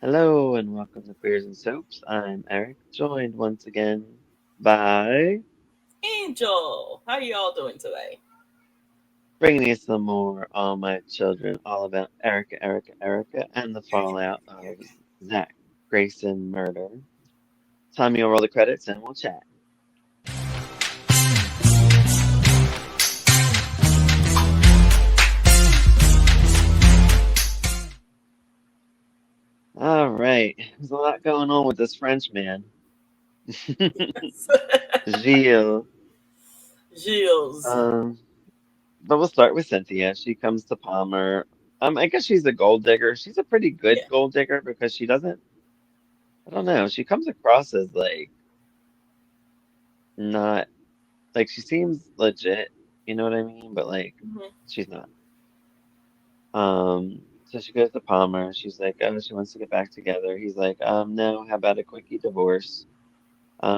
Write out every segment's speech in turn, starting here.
Hello and welcome to Queers and Soaps. I'm Eric, joined once again by Angel, how you all doing today? bringing you some more All My Children, all about Erica, and the fallout of Zach Grayson murder. Tommy will roll the credits and we'll chat. All right, there's a lot going on with this French man, Gilles. Gilles. Um, but we'll start with Cynthia. She comes to Palmer. I guess she's a gold digger. She's a pretty good Yeah. gold digger because she doesn't. I don't know. She comes across as like not like she seems legit, you know what I mean? But like hmm she's not. So she goes to Palmer. She's like, oh, she wants to get back together. He's like, no, how about a quickie divorce?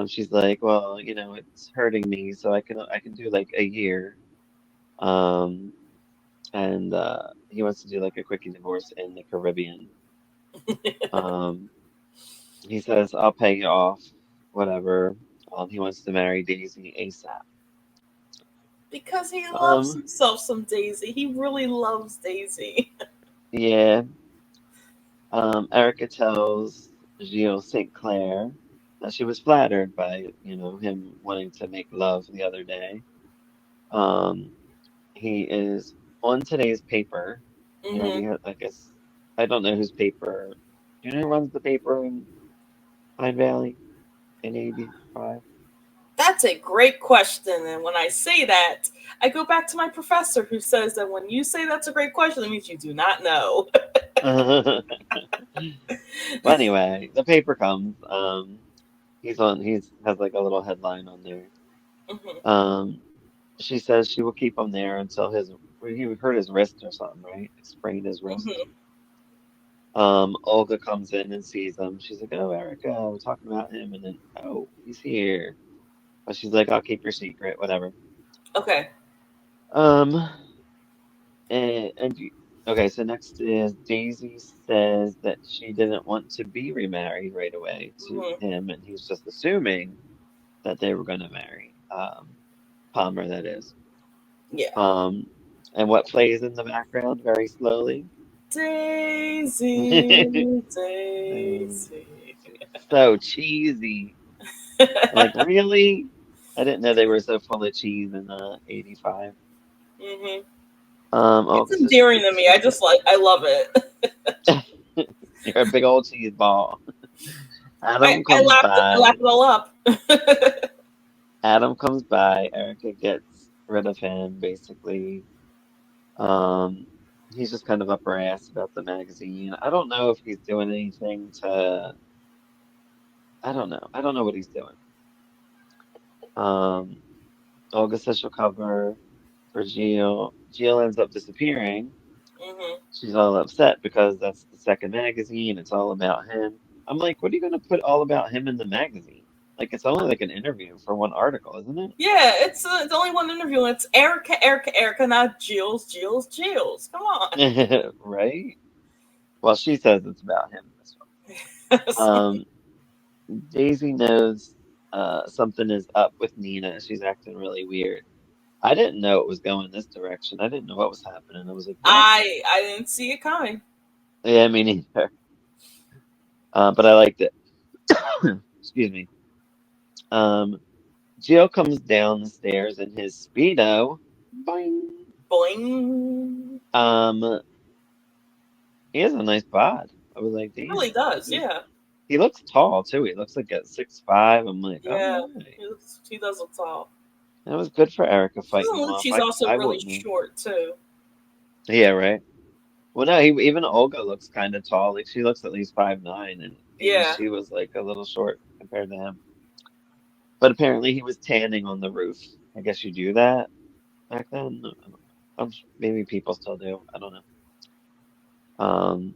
She's like, well, it's hurting me, so I can do like a year. Um, and he wants to do like a quickie divorce in the Caribbean. Um, he says, I'll pay you off, whatever. He wants to marry Daisy ASAP. Because he loves Um, himself some Daisy. He really loves Daisy. yeah. Erica tells Gilles St. Clair that she was flattered by, him wanting to make love the other day. Um, he is on today's paper. hmm We had, I guess, I don't know whose paper. Do you know who runs the paper in Pine Valley in 85? That's a great question. And when I say that, I go back to my professor who says that when you say that's a great question, it means you do not know. Well, anyway, the paper comes. He's has like a little headline on there. hmm Um, she says she will keep him there until he hurt his wrist or something, right? Sprained his wrist. hmm Olga comes in and sees him. She's like, "Oh, Erica, we're talking about him," and then, "Oh, he's here." But she's like, "I'll keep your secret, whatever." Okay. Um, okay, so next is Daisy says that she didn't want to be remarried right away to hmm him, and he's just assuming that they were going to marry. Palmer, that is. Yeah. Um, and what plays in the background very slowly? Daisy, Um, Daisy. so cheesy. Like, really? I didn't know they were so full of cheese in 85. hmm Oh, It's so she endearing to keeps me. she keeps I love it. you're a big old cheese ball. I, Adam I comes laughed I laughed by. it all up. Adam comes by. Erica gets rid of him, basically. Um, he's just kind of up her ass about the magazine. I don't know if he's doing anything to. I don't know. I don't know what he's doing. Um, Olga says she'll cover for Gio. Gio ends up disappearing. hmm She's all upset because that's the second magazine. It's all about him. I'm like, what are you going to put all about him in the magazine? Like, it's only like an interview for one article, isn't it? Yeah, it's only one interview, and it's Erica, not Jules. Come on. Right? Well, she says it's about him in this one. Daisy knows something is up with Nina. She's acting really weird. I didn't know it was going this direction. I didn't know what was happening. I was like, what? I didn't see it coming. Yeah, me neither. But I liked it. Excuse me. Um, Gio comes down the stairs in his Speedo. Boing. Boing. Um, he has a nice bod. I was like, He really damn. does. He, Yeah. he looks tall too. He looks like at 6'5". I'm like, all Yeah. right. He does look tall. That was good for Erica She fighting doesn't him look. off. She's I also I really wouldn't have. short too. Yeah, right. Well, no, even Olga looks kind of tall. Like she looks at least 5'9", and even Yeah. she was like a little short compared to him. But apparently he was tanning on the roof. I guess you do that back then. I don't know. Maybe people still do. I don't know. Um,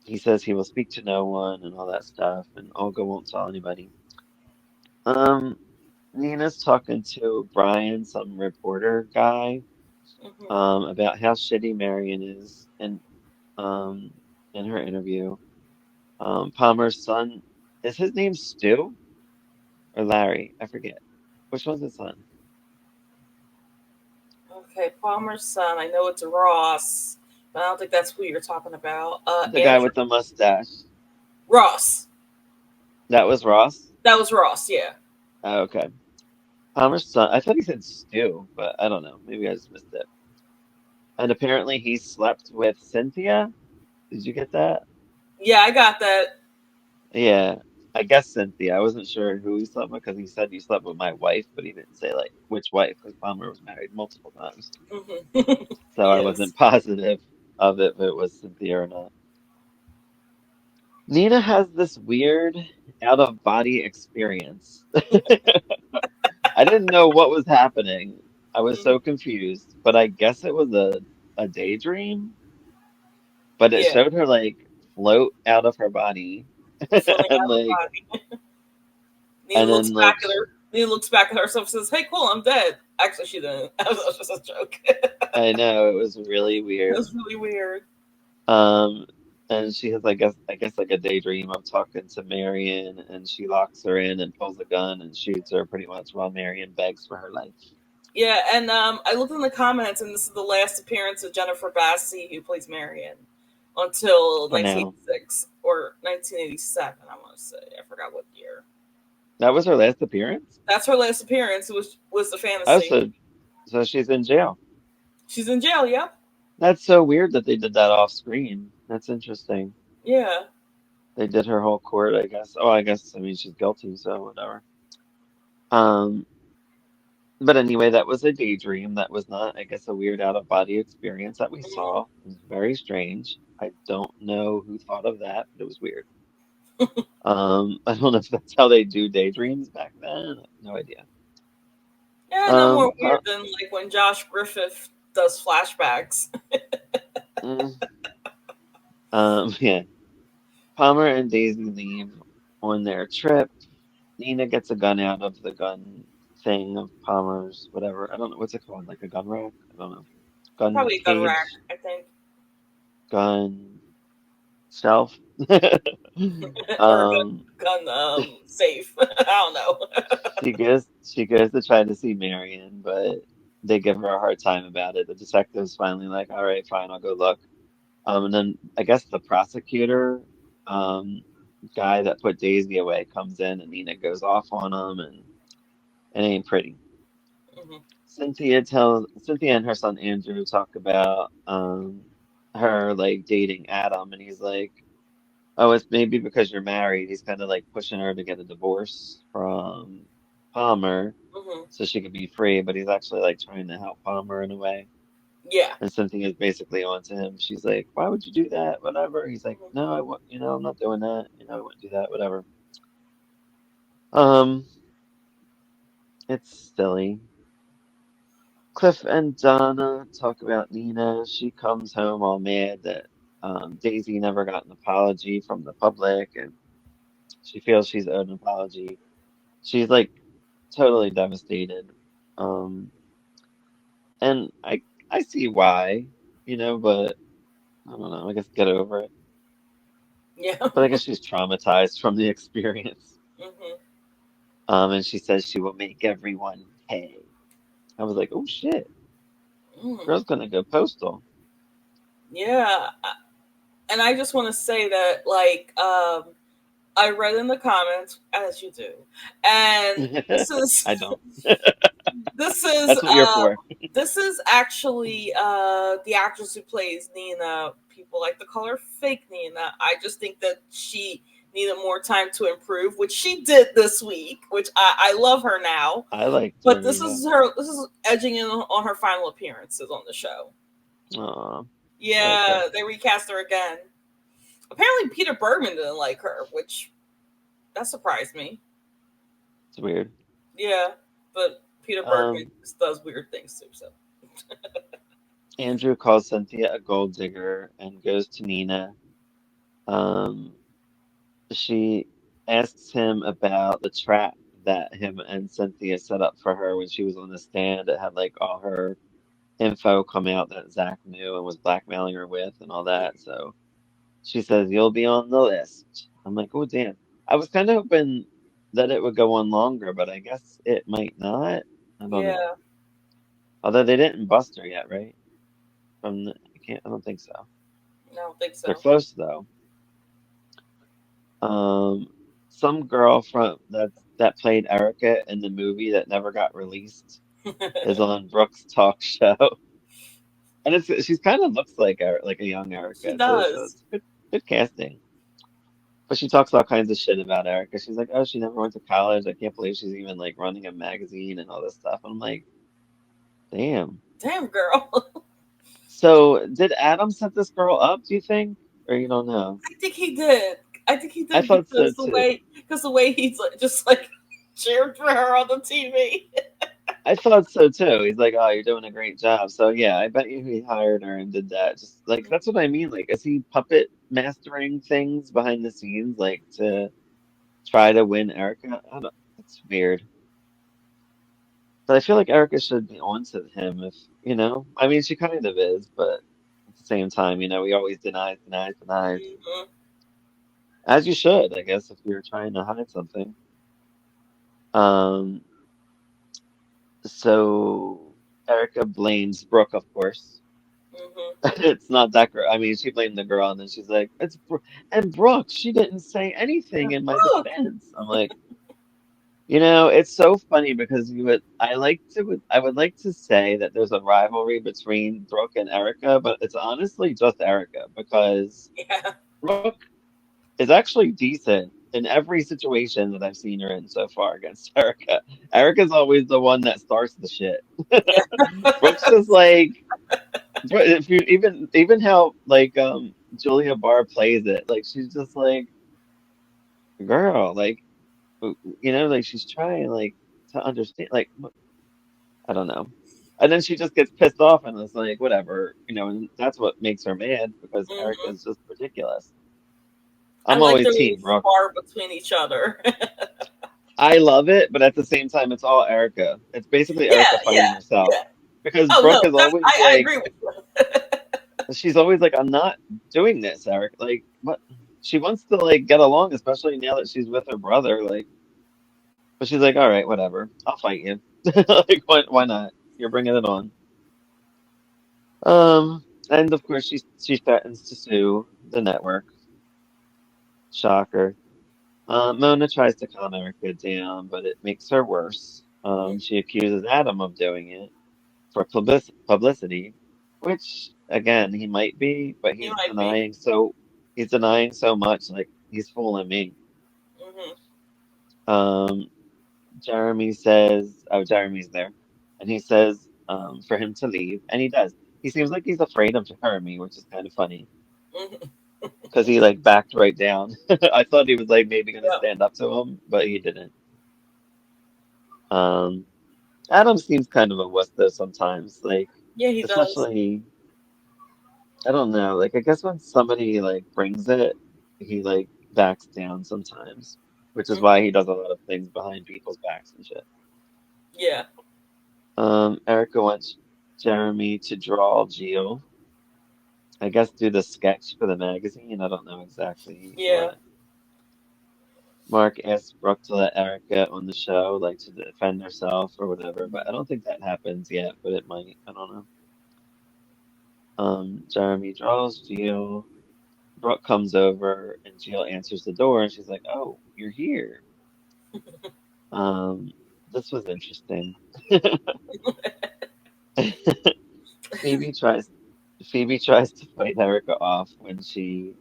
he says he will speak to no one and all that stuff, and Olga won't tell anybody. Um, Nina's talking to Brian, some reporter guy, hmm about how shitty Marion is, and um, in her interview. Palmer's son, is his name Stu or Larry? I forget. Which one's his son? Okay, Palmer's son. I know it's Ross, but I don't think that's who you're talking about. The guy Andrew with the mustache. Ross. That was Ross? That was Ross. Yeah. Oh, okay. Palmer's son. I thought he said Stu, but I don't know. Maybe I just missed it. And apparently he slept with Cynthia. Did you get that? Yeah, I got that. Yeah, I guess Cynthia. I wasn't sure who he slept with because he said he slept with my wife, but he didn't say like which wife because Palmer was married multiple times. Hmm. So I Yes. wasn't positive of it, if it was Cynthia or not. Nina has this weird out of body experience. I didn't know what was happening. I was Mhm. so confused, but I guess it was a daydream, but it Yeah, showed her like float out of her body floating and out of the like body. Nina and looks then like back at her. Nina looks back at herself and says, "Hey, cool, I'm dead." Actually, she didn't. That was just a joke. I know it was really It weird. was really weird. Um, and she has, I guess, like a daydream of talking to Marion, and she locks her in and pulls a gun and shoots her pretty much while Marion begs for her life. Yeah, and I looked in the comments, and this is the last appearance of Jennifer Bassi, who plays Marion, until For now, 1986 or 1987. I want to say, I forgot what year. that was her last appearance. That's her last appearance. Was the Oh, fantasy. so she's in jail. She's in jail. Yep. That's so weird that they did that off screen. That's interesting. Yeah. They did her whole court, I guess. Oh, I mean, she's guilty, so whatever. Um, but anyway, that was a daydream. That was not, I guess, a weird out of body experience that we Mhm. saw. It was very strange. I don't know who thought of that, but it was weird. I don't know if that's how they do daydreams back then. No idea. Yeah, no Um, more weird Pa- than like when Josh Griffith does flashbacks. mm, yeah. Palmer and Daisy leave on their trip. Nina gets a gun out of the gun thing of Palmer's, whatever. I don't know what's it called, like a gun rack? I don't know. Gun Probably a gun rack, cage, I think, gun shelf. or a Um, gun safe. I don't know. she goes to try to see Marion, but they give her a hard time about it. The detective's finally like, all right, fine, I'll go look. And then I guess the prosecutor, um, guy that put Daisy away comes in and Nina goes off on him and it ain't pretty. Hmm. Cynthia and her son Andrew talk about her like dating Adam and he's like, oh, it's maybe because you're married. He's kind of like pushing her to get a divorce from Palmer Hmm. so she could be free, but he's actually like trying to help Palmer in a way. Yeah. And Cynthia's basically on to him. She's like, why would you do that? Whatever. He's like, Mhm. no, I'm not doing that. I wouldn't do that. Whatever. Um, it's silly. Cliff and Donna talk about Nina. She comes home all mad that Daisy never got an apology from the public, and she feels she's owed an apology. She's like totally devastated. Um, and I see why, but I don't know. I guess get over it. Yeah. But I guess she's traumatized from the experience. Hmm. And she says she will make everyone pay. I was like, oh shit, Mm. girl's gonna go postal. Yeah. And I just want to say that, like, I read in the comments, as you do, and this is I don't. this is That's what you're for. this is actually the actress who plays Nina. People like to call her fake Nina. I just think that she needed more time to improve, which she did this week, which I love her now. I liked But her, this yeah. is her. This is edging in on her final appearances on the show. Aw, okay. Yeah, they recast her again. Apparently, Peter Bergman didn't like her, which that surprised me. It's weird. Yeah, but Peter Bergman Um, just does weird things too. So Andrew calls Cynthia a gold digger and goes to Nina. Um, she asks him about the trap that him and Cynthia set up for her when she was on the stand. It had like all her info come out that Zach knew and was blackmailing her with and all that. So she says, you'll be on the list. I'm like, oh damn. I was kind of hoping that it would go on longer, but I guess it might not. I don't know. Yeah, Although they didn't bust her yet, right? I can't. I don't think so. I don't think They're so. close though. Um, some girl that played Erica in the movie that never got released is on Brooke's talk show, and she's kind of looks like like a young She Erica too, so does. it's good casting. But she talks all kinds of shit about Erica. She's like, oh, she never went to college. I can't believe she's even like running a magazine and all this stuff. I'm like, damn. Damn, girl. So did Adam set this girl up, do you think? Or you don't know? I think he did. I think he I did thought so too. because the way he's like, just like cheered for her on the TV. I thought so too. He's like, oh, you're doing a great job. So yeah, I bet you he hired her and did that. Just like that's what I mean. Like, is he puppet mastering things behind the scenes, like to try to win Erica? I don't. It's weird. But I feel like Erica should be on to him if, I mean, she kind of is, but at the same time, he always denies, denies, denies. Mhm. As you should, I guess, if you're trying to hide something. Um, so Erica blames Brooke, of course. Mhm. It's not that girl. I mean, she blamed the girl, and then she's like, "It's Brooke." And Brooke, she didn't say anything in my Look. defense. I'm like, it's so funny because I would like to say that there's a rivalry between Brooke and Erica, but it's honestly just Erica because Yeah. Brooke is actually decent in every situation that I've seen her in so far against Erica. Erica's always the one that starts the shit. Brooke's just like, if you even how like Julia Barr plays it, like she's just like, girl, like like she's trying like to understand, like I don't know. And then she just gets pissed off and is like, whatever, and that's what makes her mad because Erica Mhm. is just ridiculous. I I'm like always the team little Brooke. spar between each other. I love it, but at the same time, it's all Erica. It's basically Yeah, Erica yeah, fighting herself yeah. because Oh Brooke no, is always I like, agree with you. she's always like, I'm not doing this, Eric. Like, what? She wants to like get along, especially now that she's with her brother. Like, but she's like, all right, whatever, I'll fight you. Like, why not? You're bringing it on. And of course she threatens to sue the network. Shocker. Mona tries to calm Erica down, but it makes her worse. She accuses Adam of doing it for publicity, which again he might be, but He might be. he's denying so much, like he's fooling me. Hmm. Um, Jeremy says, oh, Jeremy's there, and he says for him to leave, and he does. He seems like he's afraid of Jeremy, which is kind of funny Hmm. because he like backed right down. I thought he was like maybe gonna Yep. stand up to him, but he didn't. Um, Adam seems kind of a wuss though sometimes, like Yeah, he does. especially I don't know, like I guess when somebody like brings it, he like backs down sometimes, which is why Hmm. he does a lot of things behind people's backs and shit. Yeah. Erica wants Jeremy to draw Geo. I guess do the sketch for the magazine. I don't know exactly Yeah. what. Mark asks Brooke to let Erica on the show, like to defend herself or whatever, but I don't think that happens yet, but it might. I don't know. Jeremy draws Geo. Brooke comes over and Jill answers the door and she's like, "Oh, you're here." Um, this was interesting. Phoebe tries Phoebe tries to fight Erica off when she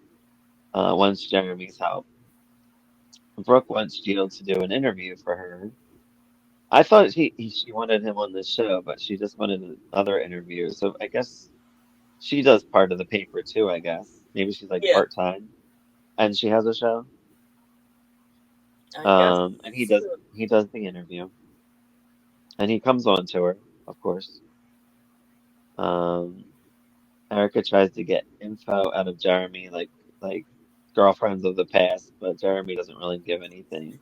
wants Jeremy's help. Brooke wants Jill to do an interview for her. I thought she wanted him on the show, but she just wanted another interview. So I guess she does part of the paper too, I guess. Maybe she's like Yeah. part-time and she has a show. I guess. And he does the interview. And he comes on to her, of course. Um, Erica tries to get info out of Jeremy, like girlfriends of the past, but Jeremy doesn't really give anything.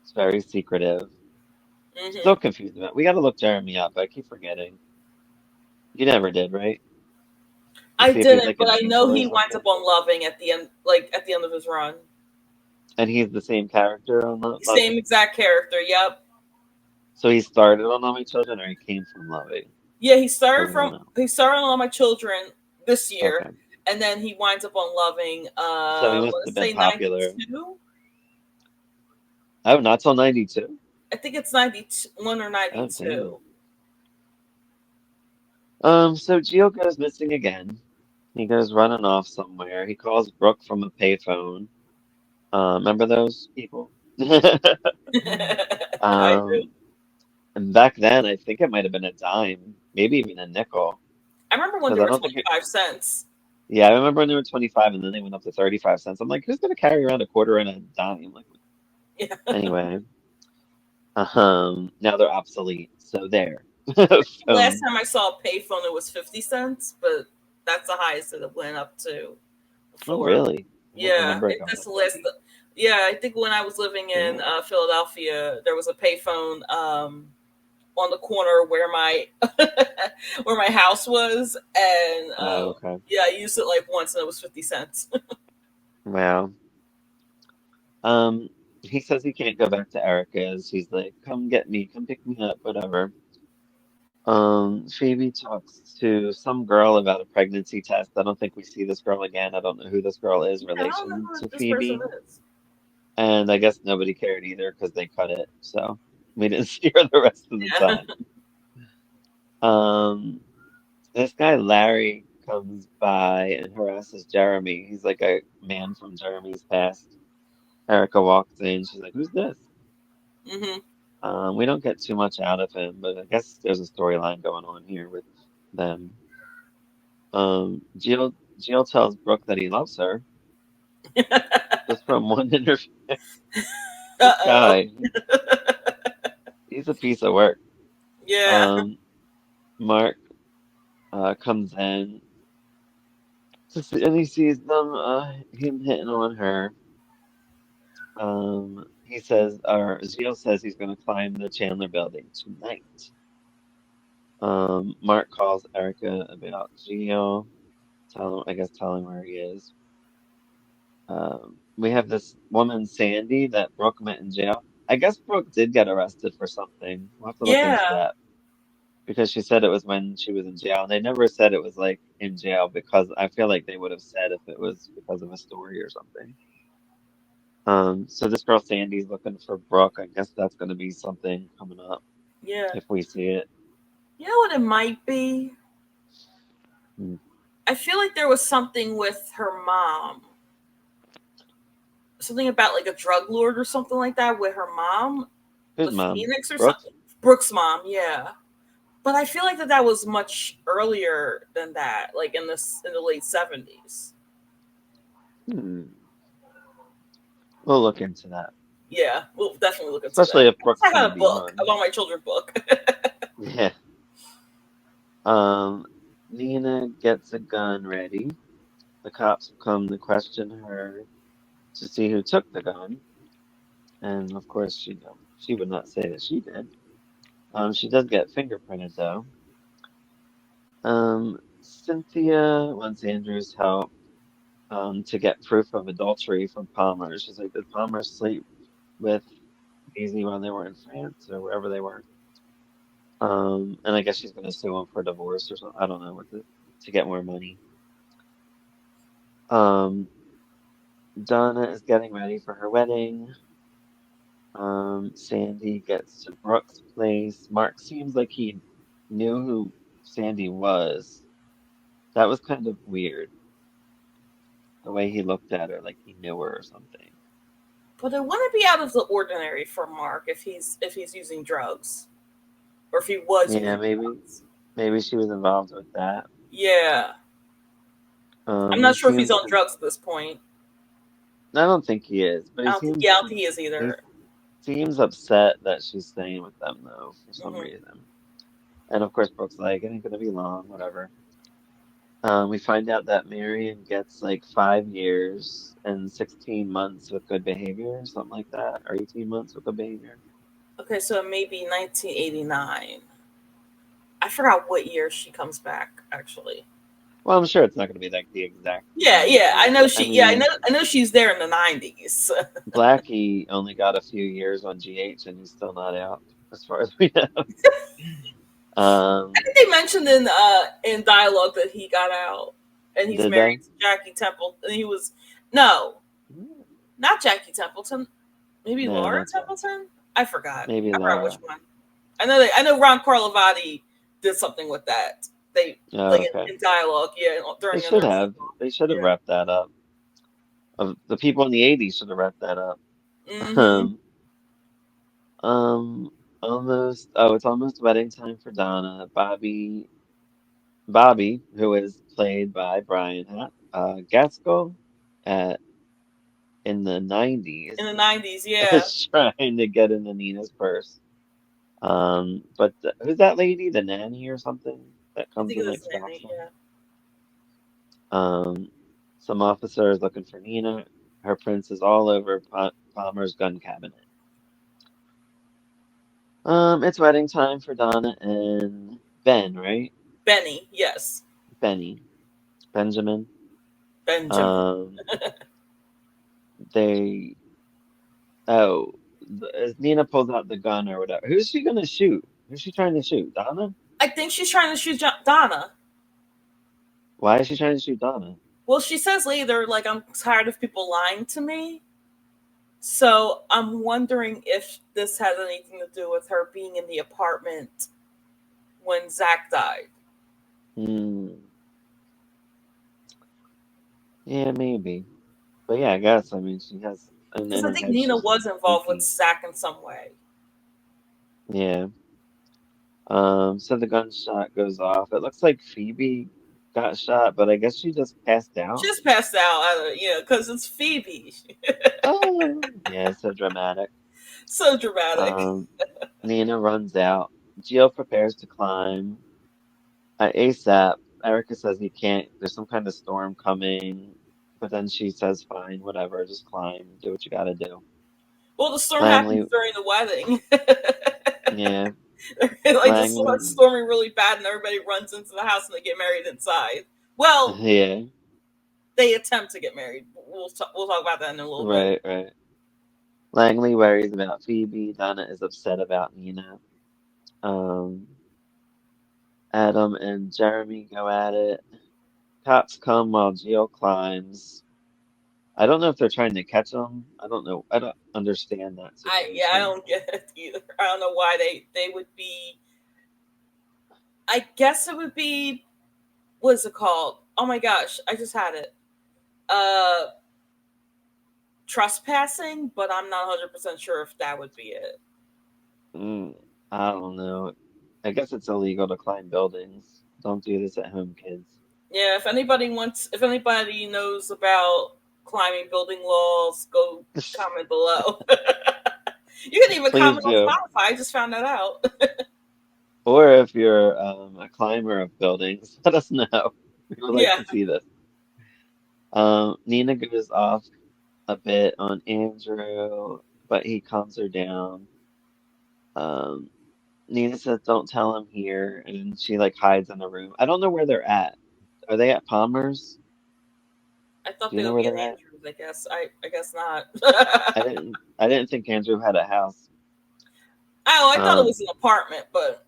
It's very secretive. Still Hmm. confused about. We got to look Jeremy up. I keep forgetting. You never did, right? To I see if he's didn't, like but an I know angel or he winds something. up on loving at the end, like at the end of his run. And he's the same character on Same Loving? exact character. Yep. So he started on All My Children, or he came from Loving? Yeah, Or we don't know. he started on All My Children this year, Okay. and then he winds up on Loving. So he must have Let's been say popular. 92. Oh, not till 92? I think it's 91 or Oh, damn. 92. So Gio goes missing again. He goes running off somewhere. He calls Brooke from a payphone. Remember those people? I do. Um, and back then, I think it might have been a dime, maybe even a nickel, I remember when because they I were don't think it. 25 cents. Yeah, I remember when they were 25, and then they went up to 35 cents. I'm like, who's gonna carry around a quarter and a dime? Like, Yeah. anyway, now they're obsolete. So there, Last phone. time I saw a payphone, it was 50 cents, but that's the highest that it went up to Oh, before. really? I don't Yeah, remember it going that's up the that last. Yeah, I think when I was living in deep. Philadelphia, there was a payphone on the corner where my where my house was, and Oh, okay. yeah, I used it like once, and it was 50 cents. Wow. Um, he says he can't go back to Erica's. He's like, come get me, come pick me up, whatever. Phoebe talks to some girl about a pregnancy test. I don't think we see this girl again. I don't know who this girl is, Yeah, I don't know relation who to this person Phoebe. is. And I guess nobody cared either because they cut it. So we didn't see her the rest of the Yeah. time. Um, this guy Larry comes by and harasses Jeremy. He's like a man from Jeremy's past. Erica walks in. She's like, "Who's this?" Hmm. We don't get too much out of him, but I guess there's a storyline going on here with them. Jill tells Brooke that he loves her just from one interview. Uh This oh. guy, he's a piece of work. Yeah. Um, Mark comes in and he sees him hitting on her. He says, or Jill says he's going to climb the Chandler building tonight. Mark calls Erica about Gio, I guess tell him where he is. We have this woman, Sandy, that Brooke met in jail. I guess Brooke did get arrested for something. We'll have to look into Yeah. that because she said it was when she was in jail. And they never said it was like in jail because I feel like they would have said if it was because of a story or something. So this girl Sandy's looking for Brooke. I guess that's going to be something coming up Yeah. if we see it. You know what it might be? Hmm. I feel like there was something with her mom. Something about like a drug lord or something like that with her mom, Who's the mom? Phoenix or Brooke? something. Brooke's mom, yeah. But I feel like that was much earlier than that, like in the late 70s. Hmm. We'll look into that. Yeah, we'll definitely look into that. Especially if Brooke's I going had to a be book on. about my children's book. Yeah. Um, Nina gets a gun ready. The cops come to question her to see who took the gun, and of course she would not say that she did. She does get fingerprinted though. Cynthia wants Andrew's help to get proof of adultery from Palmer. She's like, did Palmer sleep with Daisy when they were in France or wherever they were? And I guess she's gonna sue him for divorce or something. I don't know what to get more money. Um, Donna is getting ready for her wedding. Sandy gets to Brooke's place. Mark seems like he knew who Sandy was. That was kind of weird, the way he looked at her, like he knew her or something. But it wouldn't be out of the ordinary for Mark if he's using drugs. Or if he was Yeah, using maybe drugs. maybe she was involved with that. Yeah. I'm He not sure if he's seems on drugs at this point. I don't think he is, but I don't think he is he either. seems upset that she's staying with them though, for some Hmm. reason. And of course Brooke's like, it ain't gonna be long, whatever. We find out that Marion gets like 5 years and 16 months with good behavior, something like that, or 18 months with good behavior. Okay, so it may be 1989. I forgot what year she comes back, actually. Well, I'm sure it's not going to be like the exact Yeah, yeah. I 90s, know but I she. Yeah, mean, I know she's there in the '90s. Blackie only got a few years on GH and he's still not out, as far as we know. I Um, think they mentioned in dialogue that he got out and he's did they? married to Jackie Temple. And he was no, not Jackie Templeton. Maybe No, Laura not Jack. Templeton. I forgot. Maybe I forgot which Laura. one. I know Ron Carlivati did something with that. They Oh, like okay. in dialogue, yeah, They during the should nursing have. home. They should have Yeah. wrapped that up. Of the people in the '80s should have wrapped that up. Mm-hmm. Um, almost. Oh, it's almost wedding time for Donna. Bobby, who is played by Gaskell, at in the In '90s, the '90s, yeah. is trying to get into Nina's purse. But who's that lady? The nanny or something that I comes think and it like is stops Nanny, them. yeah. Some officer is looking for Nina. Her prints is all over Palmer's gun cabinet. It's wedding time for Donna and Ben, right? Benny, yes. Benny, Benjamin. Benjamin. Um, they oh, as Nina pulls out the gun or whatever. Who's she gonna shoot? Who's she trying to shoot? Donna? I think she's trying to shoot Donna. Why is she trying to shoot Donna? Well, she says later, like, I'm tired of people lying to me. So I'm wondering if this has anything to do with her being in the apartment when Zach died. Hmm. Yeah, maybe. But yeah, I guess. I mean, she has, and Because in I her think head, Nina she's just was involved with thinking. Zach in some way. Yeah. So the gunshot goes off. It looks like Phoebe got shot, but I guess she just passed She out. just passed out, because it's Phoebe. Oh, yeah, so dramatic. So dramatic. Um, Nina runs out. Gio prepares to climb. ASAP, Erica says he can't. There's some kind of storm coming, but then she says, "Fine, whatever, just climb. Do what you gotta do." Well, the storm happens Langley, during the wedding. yeah, Like the storm's Langley, storming really bad, and everybody runs into the house and they get married inside. Well, yeah, they attempt to get married. We'll talk about that in a little bit. right, right. Langley worries about Phoebe. Donna is upset about Nina. Um, Adam and Jeremy go at it. Cops come while Gio climbs. I don't know if they're trying to catch him. I don't know. I don't understand that I situation. don't get it either. I don't know why they would be. I guess it would be. What's it called? Oh my gosh, I just had it. Uh, Trespassing, but I'm not 100% sure if that would be it. Mm, I don't know. I guess it's illegal to climb buildings. Don't do this at home, kids. Yeah, if anybody knows about climbing building walls, go comment below. You can even Please comment on do. Spotify. I just found that out. Or if you're a climber of buildings, let us know. We would like Yeah. to see this. Nina goes off a bit on Andrew, but he calms her down. Um, Nina says, "Don't tell him here," and she like hides in a room. I don't know where they're at. Are they at Palmer's? I thought Do you they know would where be in they're at? Andrews, I guess. I guess not. I didn't think Andrew had a house. Oh, I thought it Um, was an apartment, but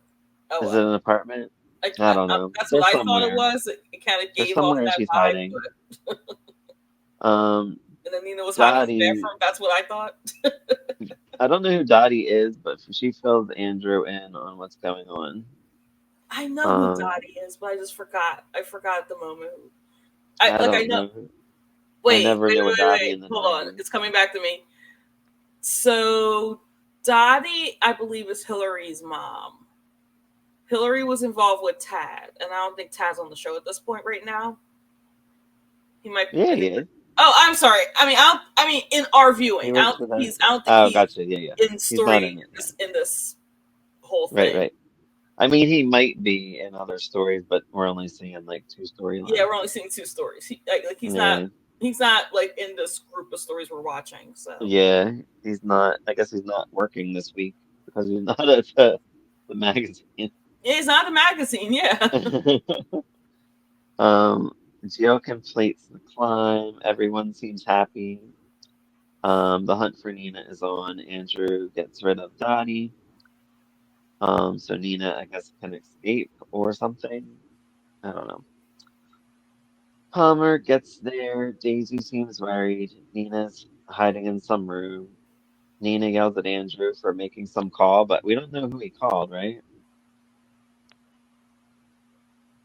oh is it well. an apartment? I don't know. That's what There's I thought it somewhere. was. It kind of There's gave off somewhere that she's vibe, hiding. but Um, and then Nina was hiding in the Dottie, bathroom. That's what I thought. I don't know who Dottie is, but she fills Andrew in on what's going on. I know who Um, Dottie is, but I just forgot. I forgot at the moment. I I don't know. know. I Wait, never wait, knew a wait, wait, Dottie wait. in the Hold on. 90s. It's coming back to me. So Dottie, I believe, is Hillary's mom. Hillary was involved with Tad, and I don't think Tad's on the show at this point right now. He might. Yeah, I he think. is. Oh, I'm sorry. I mean, in our He viewing, works with her. I don't think Oh, he's gotcha. Yeah, yeah. in He's not story in it. Yeah. in this whole Right, thing. right. I mean, he might be in other stories, but we're only seeing like two Yeah, storylines. we're only seeing two stories. Yeah, He's not like in this group of stories we're watching. So yeah. He's not. I guess he's not working this week because he's not at the magazine. yeah, he's not a magazine. Yeah. Gio completes the climb. Everyone seems happy. The hunt for Nina is on. Andrew gets rid of Dottie. So Nina, I guess, can escape or something. I don't know. Palmer gets there. Daisy seems worried. Nina's hiding in some room. Nina yells at Andrew for making some call, but we don't know who he called, right?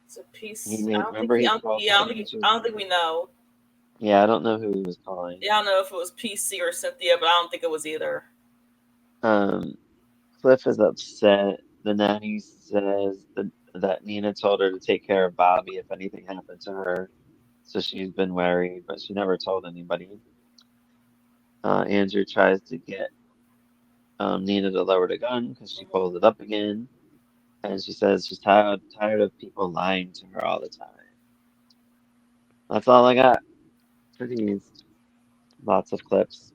It's a He piece. I made, don't think remember he. he I don't think. called He, I don't think. Andrew? I don't think we know. Yeah, I don't know who he was calling. Yeah, I don't know if it was PC or Cynthia, but I don't think it was either. Um, Cliff is upset. The nanny says that Nina told her to take care of Bobby if anything happened to her. So she's been worried, but she never told anybody. Andrew tries to get Nina to lower the gun because she Mhm. pulls it up again. And she says she's tired of people lying to her all the time. That's all I got for these. Lots of clips.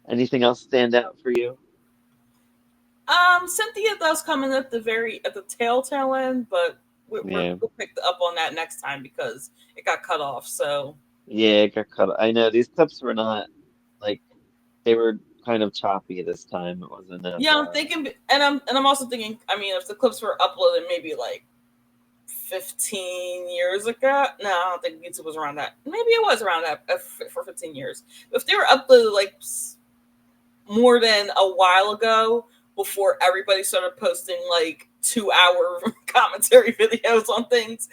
Anything else stand out for you? Cynthia does come in at the tail end, but Yeah. we'll pick up on that next time because it got cut off. So Yeah, it got cut. I know these clips were not like they were kind of choppy this time. It wasn't as yeah, I'm thinking, and I'm also thinking. I mean, if the clips were uploaded maybe like 15 years ago, no, I don't think YouTube was around that. Maybe it was around that for 15 years. If they were uploaded like more than a while ago, before everybody started posting like 2 hour commentary videos on things.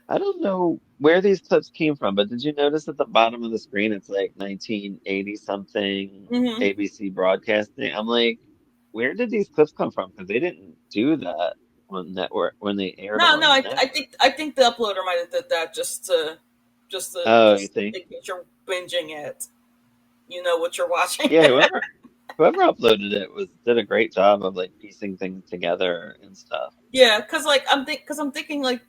I don't know where these clips came from, but did you notice at the bottom of the screen it's like 1980 something Mm-hmm. ABC broadcasting? I'm like, where did these clips come from? Because they didn't do that on network when they aired them No, on no, the I network. think the uploader might have did that Oh, you just think? in case you're binging it. You know what you're watching. Yeah, whoever uploaded it did a great job of like piecing things together and stuff. Yeah, I'm thinking like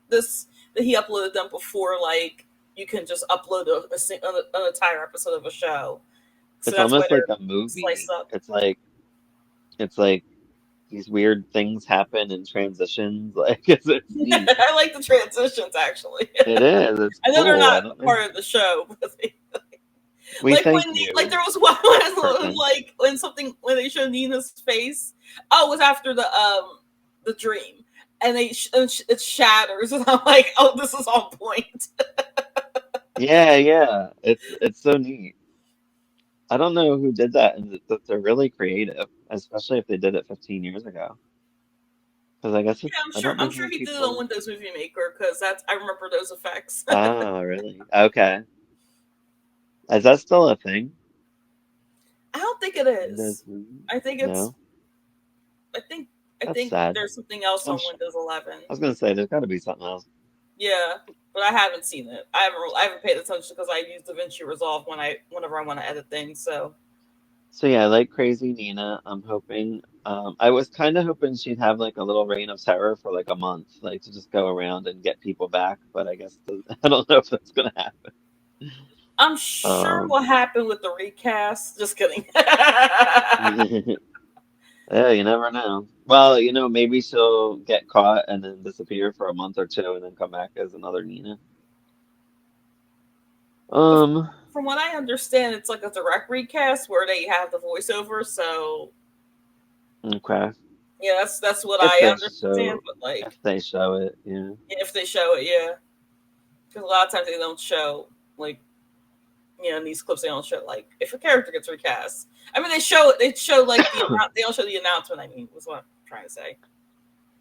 this that he uploaded them before like you can just upload an entire episode of a show. So It's that's why almost like they're a sliced movie. up. It's like these weird things happen in transitions. Like it's neat. I like the transitions actually. It is. It's I know they're cool. I not don't know. part of the show, but We like thank when like you, there was one when Kirkman. like when they showed Nina's face. Oh, it was after the dream, and it shatters, and I'm like, oh, this is on point. Yeah, yeah. It's so neat. I don't know who did that, and they're really creative, especially if they did it 15 years ago. Because I guess Yeah, I don't know I'm sure how he did it on people. Windows Movie Maker because that's I remember those effects. Ah, really? Okay. Is that still a thing? I don't think it Windows is. Movie? I think it's No, I think I that's think sad. there's something else I'm on sh Windows 11. I was gonna say there's got to be something else. Yeah, but I haven't seen it. I haven't paid attention because I use DaVinci Resolve whenever I want to edit things. So So yeah, like Crazy Nina, I'm hoping. I was kind of hoping she'd have like a little reign of terror for like a month, like to just go around and get people back. But I guess I don't know if that's gonna happen. I'm sure Um, what happened with the recast. Just kidding. yeah, you never know. Well, maybe she'll get caught and then disappear for a month or two and then come back as another Nina. Um, From what I understand, it's like a direct recast where they have the voiceover. So okay. yeah, that's what If I they understand. show, But like, if they show it, yeah. if they show it, yeah, because a lot of times they don't show like in these clips they don't show like if a character gets recast. I mean, they show it. They show like they don't show the announcement. I mean, was what I'm trying to say.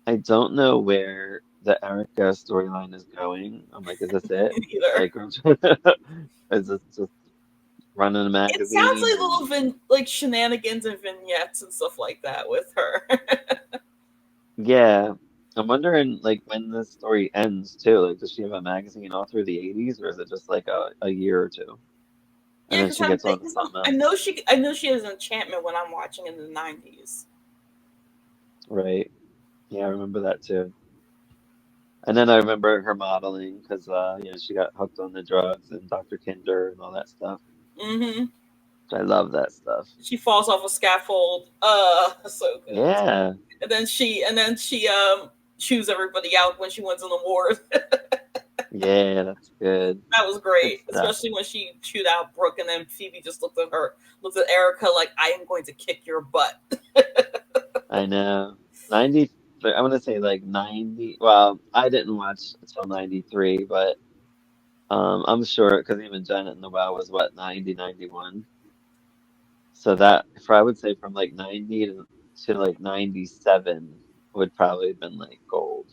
I don't know where the Erica storyline is going. I'm like, is this it? Either. Like, is this just running a It sounds magazine? like And like shenanigans and vignettes and stuff like that with her. yeah, I'm wondering like when the story ends too. Like, does she have a magazine all through the 80s, or is it just like a year or two, and Yeah, then because she gets on to something else? I know she has enchantment when I'm watching in the '90s. Right. Yeah, I remember that too. And then I remember her modeling because she got hooked on the drugs and Dr. Kinder and all that stuff. Mm-hmm. I love that stuff. She falls off a scaffold. So good. Yeah. And then she chews everybody out when she wins an award. Yeah, that's good. That was Good great, stuff. especially when she chewed out Brooke, and then Phoebe just looked at Erica like, "I am going to kick your butt." I know. 90, I want to say like 90. Well, I didn't watch until 93, but I'm sure because even Janet in the Well was what, 90, 91. So that, for I would say from like 90 to like 97 would probably have been like gold.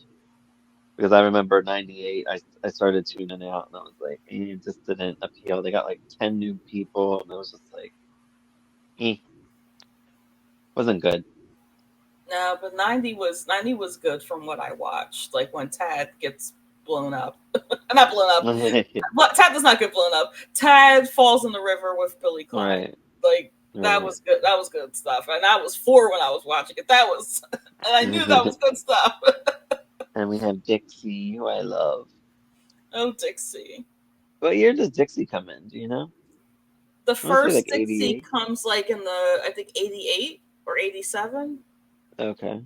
Because I remember 98, I started tuning out and I was like, it just didn't appeal. They got like 10 new people and it was just like, eh, wasn't good. No, but 90 was good from what I watched. Like when Tad gets blown up, not blown up. Tad does not get blown up. Tad falls in the river with Billy Klein. Right, Like that right. was good. That was good stuff. And I was 4 when I was watching it. That was, and I knew that was good stuff. And we have Dixie, who I love. Oh, Dixie. What year does Dixie come in? Do you know? The I want to say like first Dixie 88. comes like in the, I think, 88 or 87, Okay.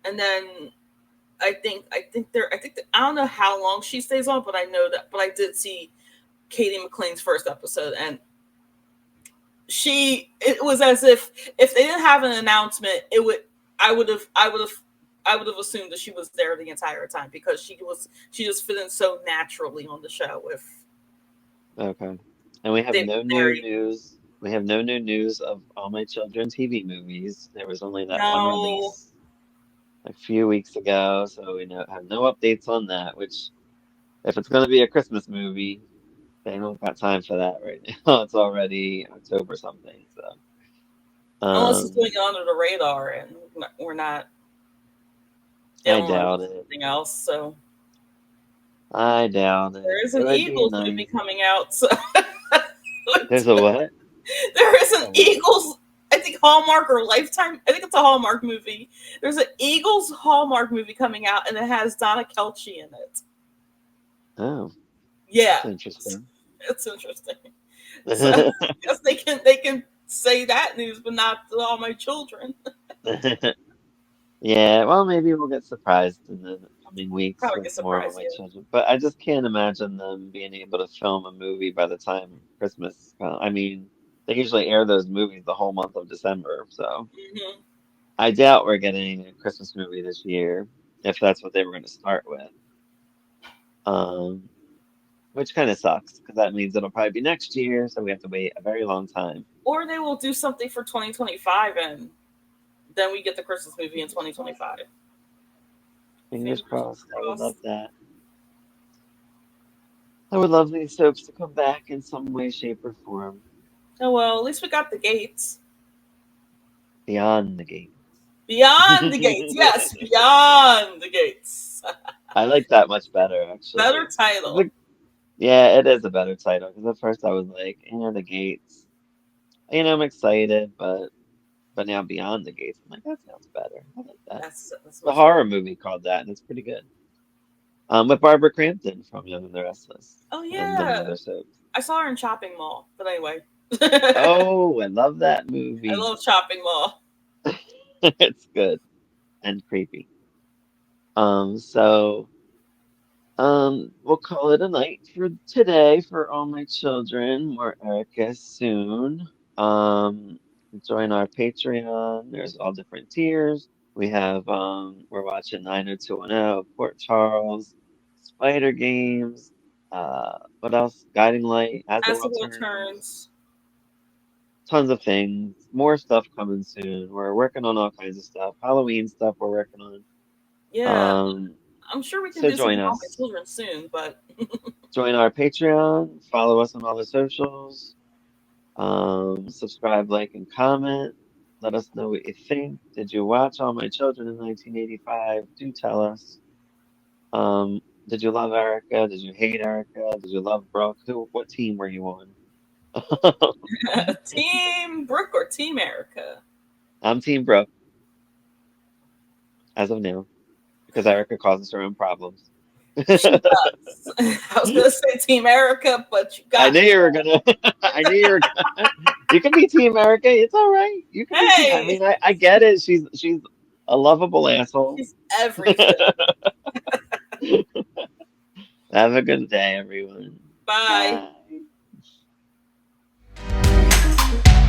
and then I don't know how long she stays on, but I know that. But I did see Katie McLean's first episode, and it was as if they didn't have an announcement, I would have assumed that she was there the entire time because she just fit in so naturally on the show with Okay. And we have David no new Barry. news. We have no new news of All My Children TV movies. There was only that one No, release a few weeks ago, so we have no updates on that, which if it's going to be a Christmas movie, they don't got time for that right now. It's already October something, so unless it's doing um it under the radar and we're not I dealing with doubt it. something else. So I doubt it. there is It an would be Eagles movie nice. coming out. So There's a what? there is an Oh, Eagles, I think Hallmark or Lifetime. I think it's a Hallmark movie. There's an Eagles Hallmark movie coming out, and it has Donna Kelce in it. oh, Yeah, that's interesting. it's interesting. So I guess they can say that news, but not to All My Children. Yeah, well, maybe we'll get surprised in the coming weeks Probably with get more of surprised. my Yeah. children. But I just can't imagine them being able to film a movie by the time Christmas. I mean, they usually air those movies the whole month of December, so Hmm. I doubt we're getting a Christmas movie this year, if that's what they were going to start with. Um, which kind of sucks because that means it'll probably be next year, so we have to wait a very long time. Or they will do something for 2025, and then we get the Christmas movie in 2025. Fingers Fingers crossed. I would love crossed. that. I would love these soaps to come back in some way, shape, or form. Oh well, at least we got the gates. Beyond the Gate. Beyond the gates, yes, beyond the gates. I like that much better, Better actually. title. Yeah, it is a better title because at first I was like, the gates. I'm excited, but now Beyond the Gates, I'm like, that sounds better. I like that. That's The much better. horror movie called that, and it's pretty good. With Barbara Crampton from Young and the Restless Oh and many yeah, other soaps. I saw her in Chopping Mall. But anyway, I Oh, I love that movie. love Chopping Mall. It's good and creepy. So we'll call it a night for today for all my children. More Erica soon. Um, join our Patreon. There's all different tiers. We have we're watching 90210, Port Charles, Spider Games, what else? Guiding Light, As the As the World World Turns, Turns. tons of things. More stuff coming soon. We're working on all kinds of stuff. Halloween stuff we're working on. Yeah, Um, I'm sure we can so do some join All My us. Children soon. But Join our Patreon, follow us on all the socials, subscribe, like, and comment. Let us know what you think. Did you watch All My Children in 1985? Do tell us. Did you love Erica? Did you hate Erica? Did you love Brooke? What team were you on? Team Brooke or Team Erica? I'm Team Brooke as of now because Erica causes her own problems. She does. I was gonna say Team Erica, but you I got knew me. you were gonna. I knew you were gonna. You can be Team America. It's all right. You can be Team. I Hey, mean, I get it. She's A lovable asshole. She's everything. Have a good day, everyone. Bye. Bye.